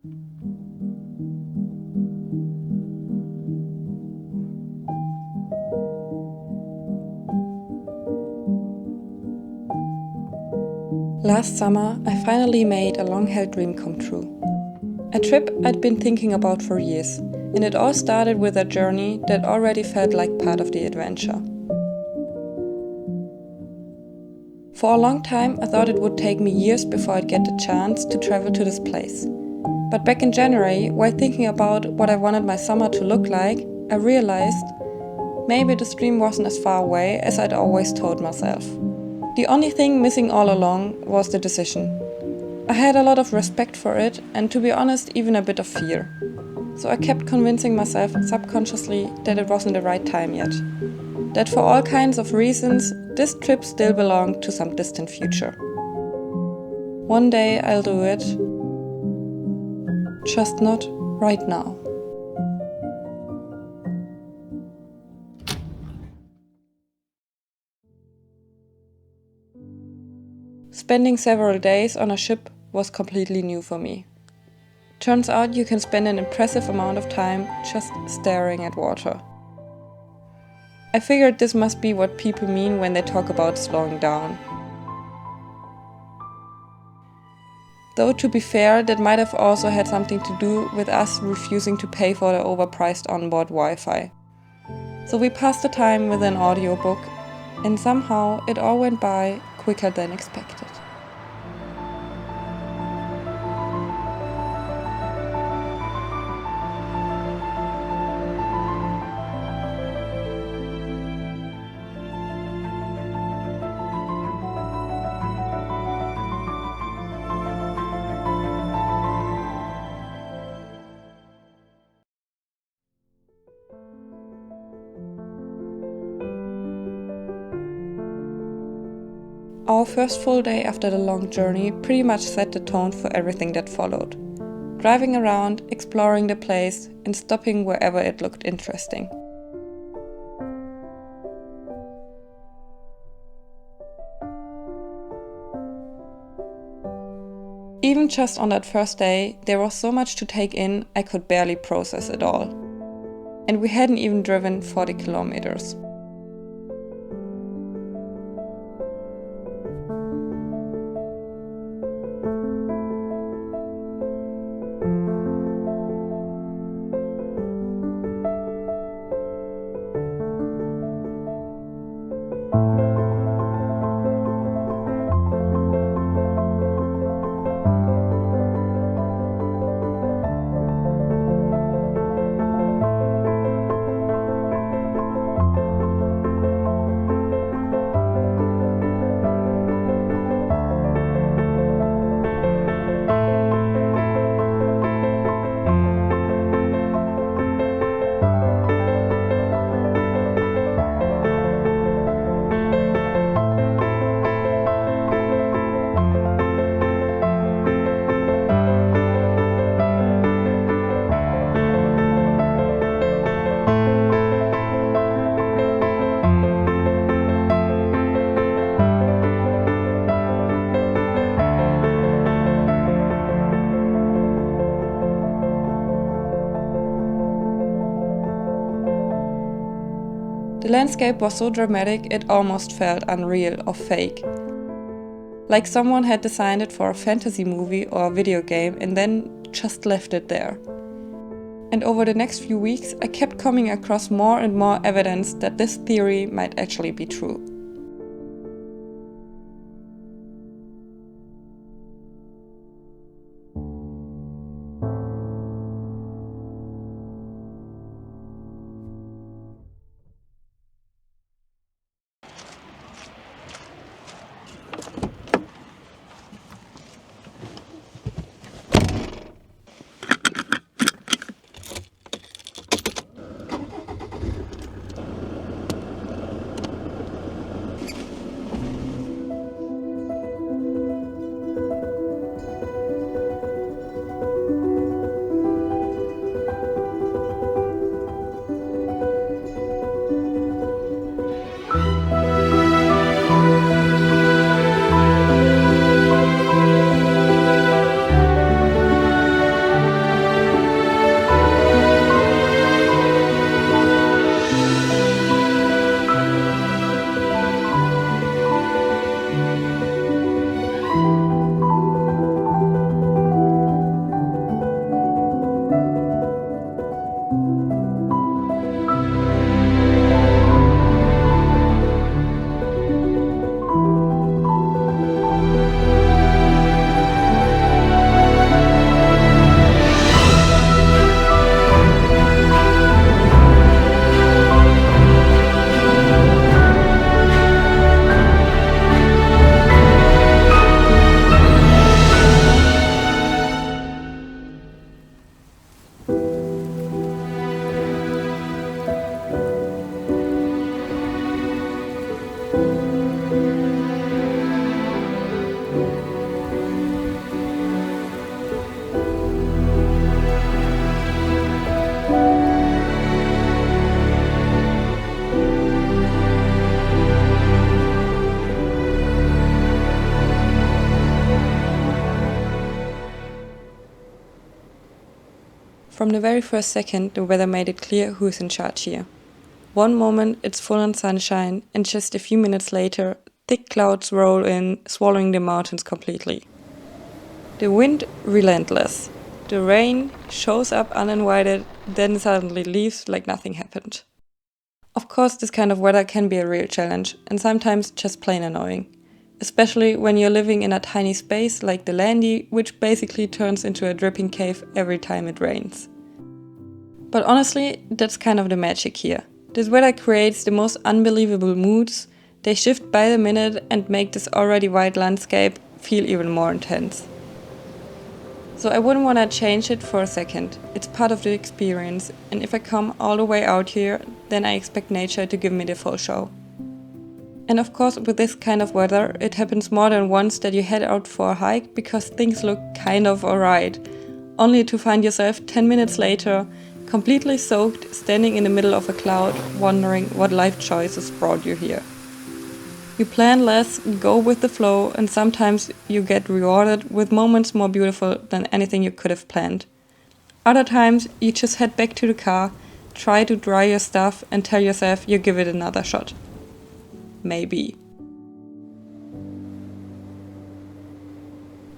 Last summer, I finally made a long-held dream come true. A trip I'd been thinking about for years, and it all started with a journey that already felt like part of the adventure. For a long time, I thought it would take me years before I'd get the chance to travel to this place. But back in January, while thinking about what I wanted my summer to look like, I realized maybe this dream wasn't as far away as I'd always told myself. The only thing missing all along was the decision. I had a lot of respect for it, and to be honest, even a bit of fear. So I kept convincing myself subconsciously that it wasn't the right time yet. That for all kinds of reasons, this trip still belonged to some distant future. One day I'll do it, just not right now. Spending several days on a ship was completely new for me. Turns out you can spend an impressive amount of time just staring at water. I figured this must be what people mean when they talk about slowing down. Though to be fair, that might have also had something to do with us refusing to pay for the overpriced onboard Wi-Fi. So we passed the time with an audiobook, and somehow it all went by quicker than expected. Our first full day after the long journey pretty much set the tone for everything that followed. Driving around, exploring the place, and stopping wherever it looked interesting. Even just on that first day, there was so much to take in, I could barely process it all. And we hadn't even driven 40 kilometers. The landscape was so dramatic it almost felt unreal or fake. Like someone had designed it for a fantasy movie or a video game and then just left it there. And over the next few weeks, I kept coming across more and more evidence that this theory might actually be true. From the very first second, the weather made it clear who is in charge here. One moment it's full on sunshine, and just a few minutes later, thick clouds roll in, swallowing the mountains completely. The wind relentless. The rain shows up uninvited, then suddenly leaves like nothing happened. Of course, this kind of weather can be a real challenge, and sometimes just plain annoying. Especially when you're living in a tiny space like the Landy, which basically turns into a dripping cave every time it rains. But honestly, that's kind of the magic here. This weather creates the most unbelievable moods. They shift by the minute and make this already white landscape feel even more intense. So I wouldn't want to change it for a second. It's part of the experience, and if I come all the way out here, then I expect nature to give me the full show. And of course, with this kind of weather, it happens more than once that you head out for a hike because things look kind of alright, only to find yourself 10 minutes later completely soaked, standing in the middle of a cloud, wondering what life choices brought you here. You plan less, go with the flow, and sometimes you get rewarded with moments more beautiful than anything you could have planned. Other times, you just head back to the car, try to dry your stuff, and tell yourself you give it another shot. Maybe.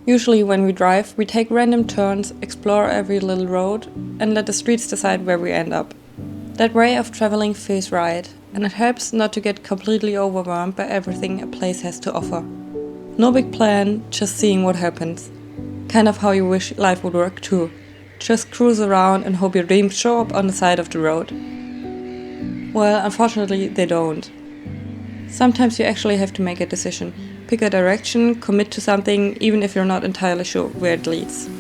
Usually when we drive, we take random turns, explore every little road, and let the streets decide where we end up. That way of traveling feels right, and it helps not to get completely overwhelmed by everything a place has to offer. No big plan, just seeing what happens. Kind of how you wish life would work too. Just cruise around and hope your dreams show up on the side of the road. Well, unfortunately, they don't. Sometimes you actually have to make a decision. Pick a direction, commit to something, even if you're not entirely sure where it leads.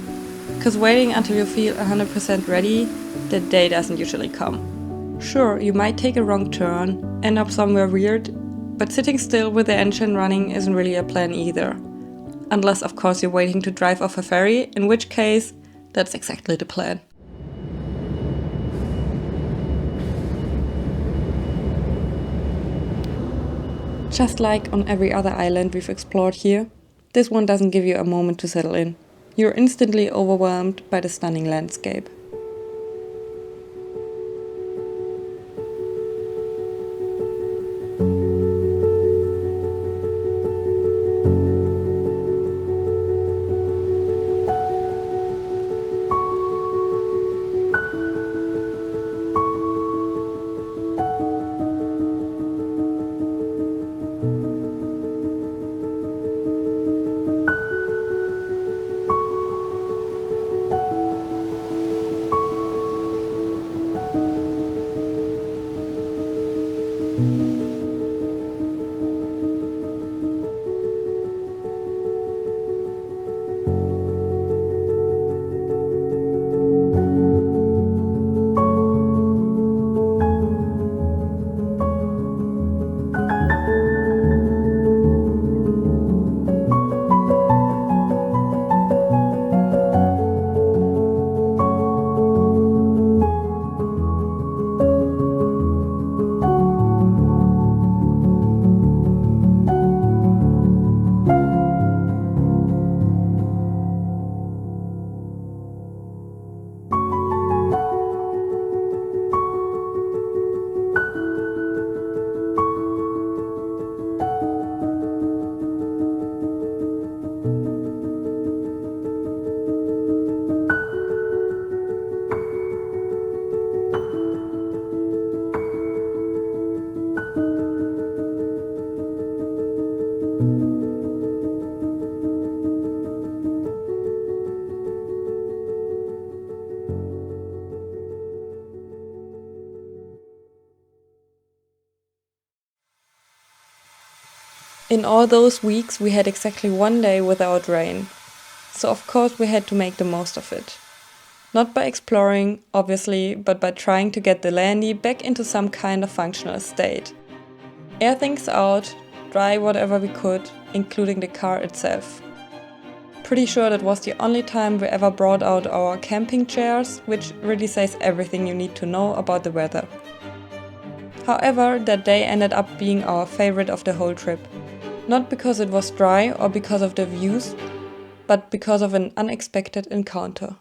Because waiting until you feel 100% ready, that day doesn't usually come. Sure, you might take a wrong turn, end up somewhere weird, but sitting still with the engine running isn't really a plan either. Unless, of course, you're waiting to drive off a ferry, in which case, that's exactly the plan. Just like on every other island we've explored here, this one doesn't give you a moment to settle in. You're instantly overwhelmed by the stunning landscape. In all those weeks, we had exactly one day without rain. So of course we had to make the most of it. Not by exploring, obviously, but by trying to get the Landy back into some kind of functional state. Air things out, dry whatever we could, including the car itself. Pretty sure that was the only time we ever brought out our camping chairs, which really says everything you need to know about the weather. However, that day ended up being our favorite of the whole trip. Not because it was dry or because of the views, but because of an unexpected encounter.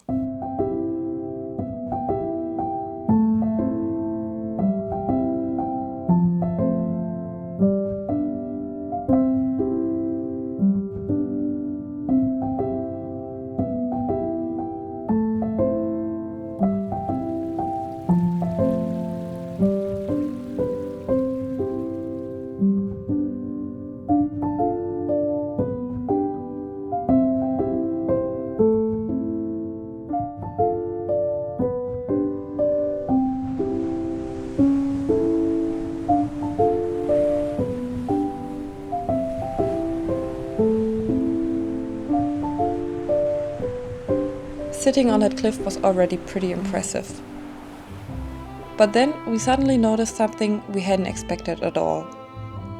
sitting on that cliff was already pretty impressive. But then we suddenly noticed something we hadn't expected at all.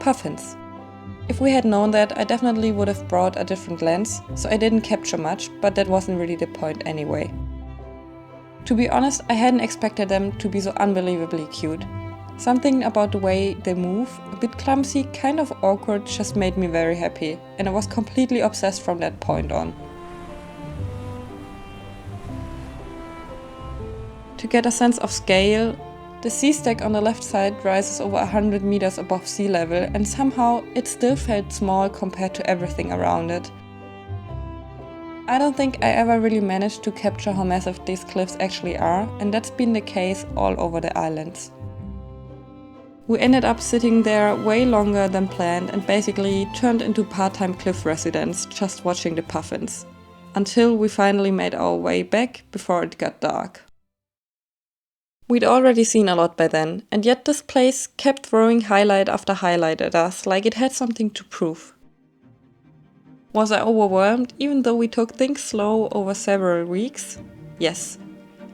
Puffins. If we had known that, I definitely would have brought a different lens, so I didn't capture much, but that wasn't really the point anyway. To be honest, I hadn't expected them to be so unbelievably cute. Something about the way they move, a bit clumsy, kind of awkward, just made me very happy, and I was completely obsessed from that point on. To get a sense of scale, the sea stack on the left side rises over 100 meters above sea level, and somehow it still felt small compared to everything around it. I don't think I ever really managed to capture how massive these cliffs actually are, and that's been the case all over the islands. We ended up sitting there way longer than planned and basically turned into part-time cliff residents just watching the puffins, until we finally made our way back before it got dark. We'd already seen a lot by then, and yet this place kept throwing highlight after highlight at us like it had something to prove. Was I overwhelmed even though we took things slow over several weeks? Yes.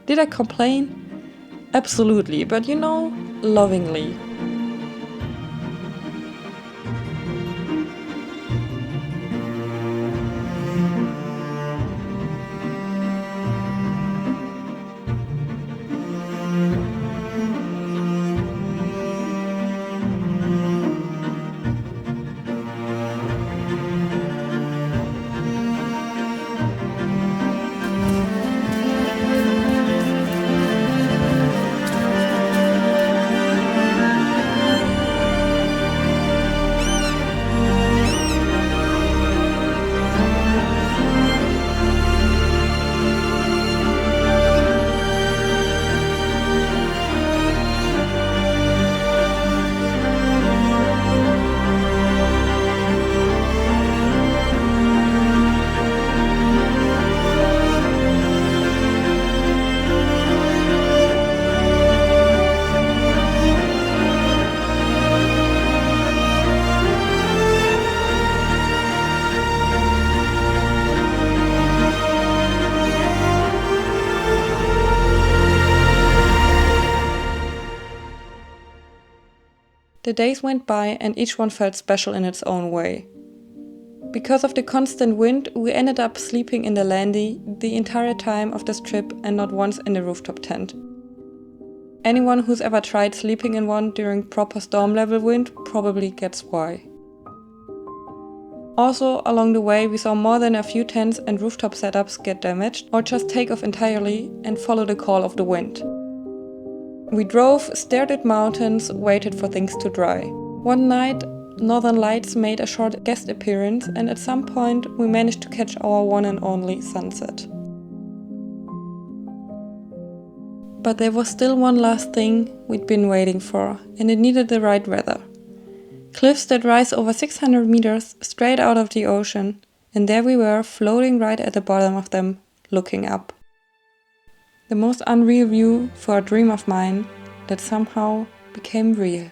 Did I complain? Absolutely, but lovingly. The days went by and each one felt special in its own way. Because of the constant wind, we ended up sleeping in the Landy the entire time of this trip and not once in the rooftop tent. Anyone who's ever tried sleeping in one during proper storm level wind probably gets why. Also, along the way we saw more than a few tents and rooftop setups get damaged or just take off entirely and follow the call of the wind. We drove, stared at mountains, waited for things to dry. One night, Northern Lights made a short guest appearance, and at some point we managed to catch our one and only sunset. But there was still one last thing we'd been waiting for, and it needed the right weather. Cliffs that rise over 600 meters straight out of the ocean, and there we were floating right at the bottom of them, looking up. The most unreal view for a dream of mine that somehow became real.